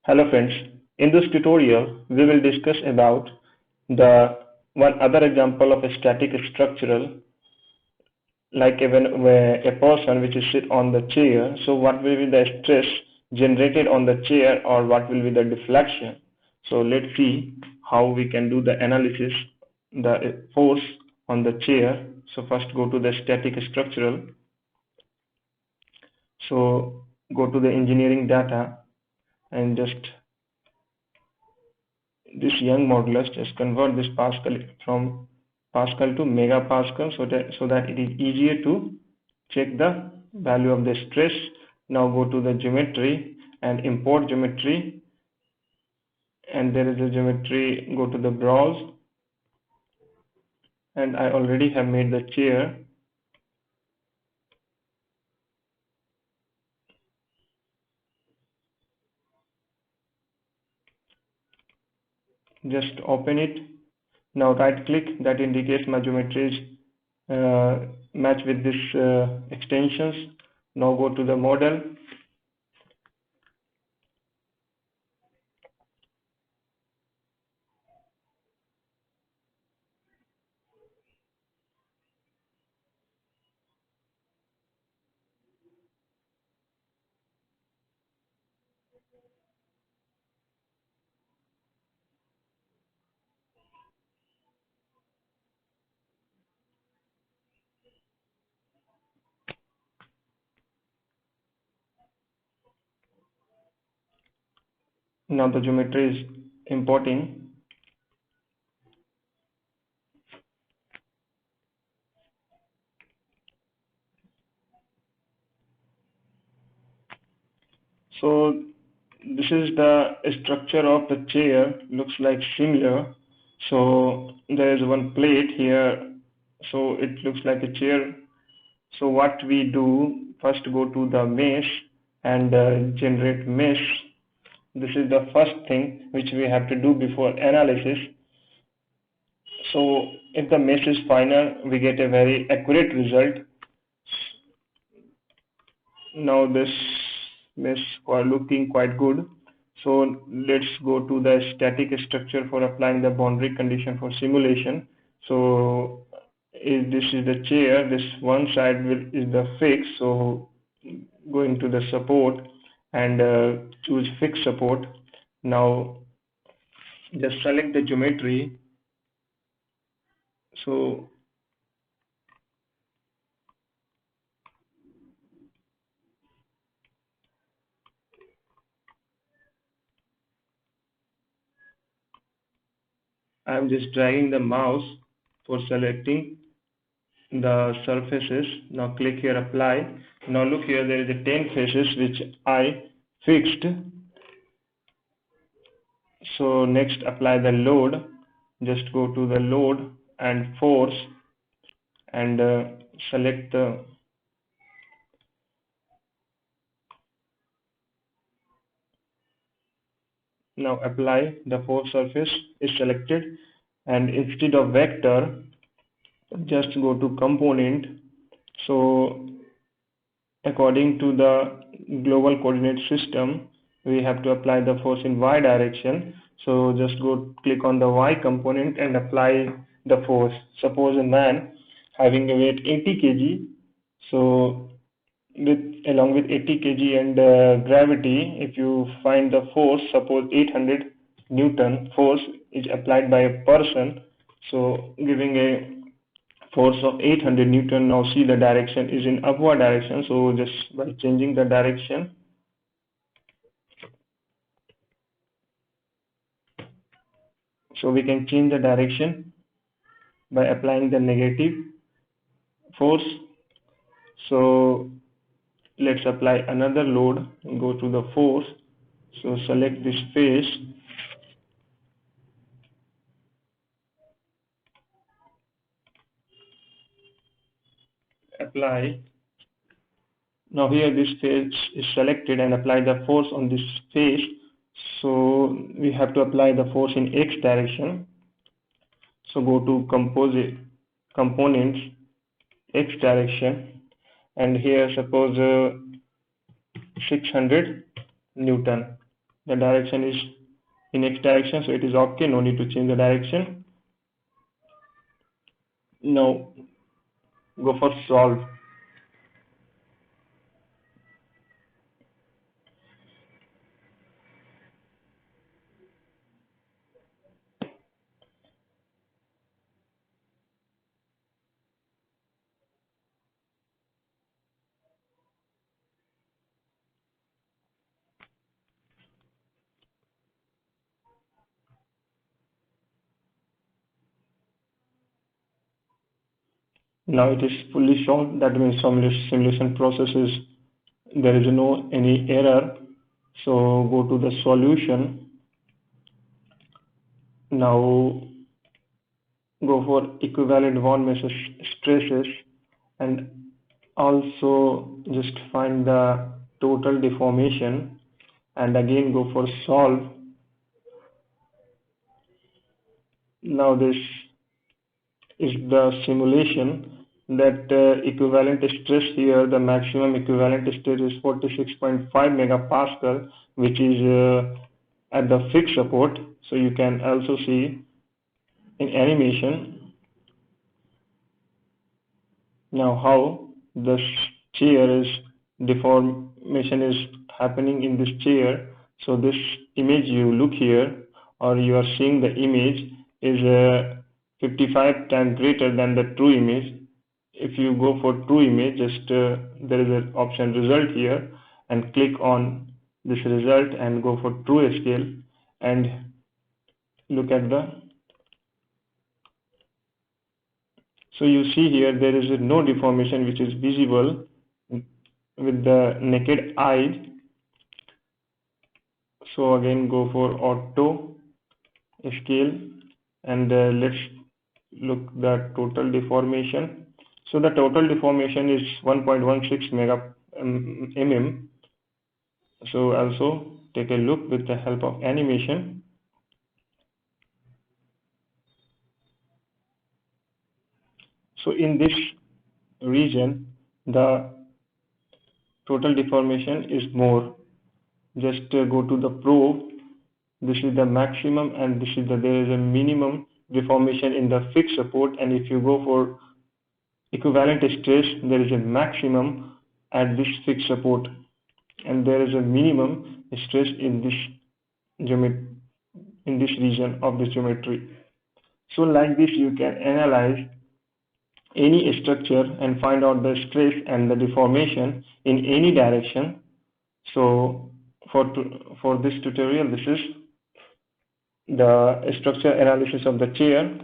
Hello friends, in this tutorial we will discuss about the one other example of a static structural like when a person which is sit on the chair. So what will be the stress generated on the chair or what will be the deflection? So let's see how we can do the analysis the force on the chair. So first go to the static structural. So go to the engineering data and just this Young modulus, just convert this Pascal from Pascal to megapascal so that it is easier to check the value of the stress. Now go to the geometry and import geometry, and there is a geometry. Go to the browse, and I already have made the chair. Just open it. Now right click, that indicates my geometries match with this extensions. Now go to the model. Now the geometry is importing. So this is the structure of the chair, looks like similar. So there is one plate here, so it looks like a chair. So what we do, first go to the mesh and generate mesh. This is the first thing which we have to do before analysis. So if the mesh is final, we get a very accurate result. Now this mesh are looking quite good. So let's go to the static structure for applying the boundary condition for simulation. So if this is the chair, this one side is the fix. So going to the support and choose fixed support. Now just select the geometry. So I'm just dragging the mouse for selecting the surfaces. Now click here apply. Now look here, there is a 10 faces which I fixed. So next apply the load. Just go to the load and force and select the now apply the force surface is selected, and instead of vector just go to component. So according to the global coordinate system, we have to apply the force in y direction. So just go click on the y component and apply the force. Suppose a man having a weight 80 kg, so with along with 80 kg and gravity, if you find the force, suppose 800 Newton force is applied by a person, so giving a force of 800 Newton. Now see the direction is in upward direction, so just by changing the direction, so we can change the direction by applying the negative force. So let's apply another load and go to the force. So select this face, apply. Now here this face is selected and apply the force on this face. So we have to apply the force in x direction. So go to composite components, x direction, and here suppose 600 Newton. the direction is in X direction, so it is okay, no need to change the direction. Now go for solve. Now it is fully solved. That means simulation process is, there is no any error. So go to the solution. Now go for equivalent von Mises stresses, and also just find the total deformation, and again go for solve. Now this is the simulation that equivalent stress here, the maximum equivalent stress is 46.5 megapascal, which is at the fixed support. So you can also see in animation now how the chair is deformation is happening in this chair. So this image you look here, or you are seeing the image, is 55 times greater than the true image. If you go for true image, just there is an option result here, and click on this result and go for true scale and look at the, so you see here there is no deformation which is visible with the naked eye. So again go for auto scale, and let's look the total deformation. So the total deformation is 1.16 mm. So also take a look with the help of animation. So in this region the total deformation is more. Just go to the probe. This is the maximum, and this is there is a minimum deformation in the fixed support. And if you go for equivalent stress, there is a maximum at this fixed support, and there is a minimum stress in this in this region of the geometry. So like this you can analyze any structure and find out the stress and the deformation in any direction. So for this tutorial, this is the structure analysis of the chair.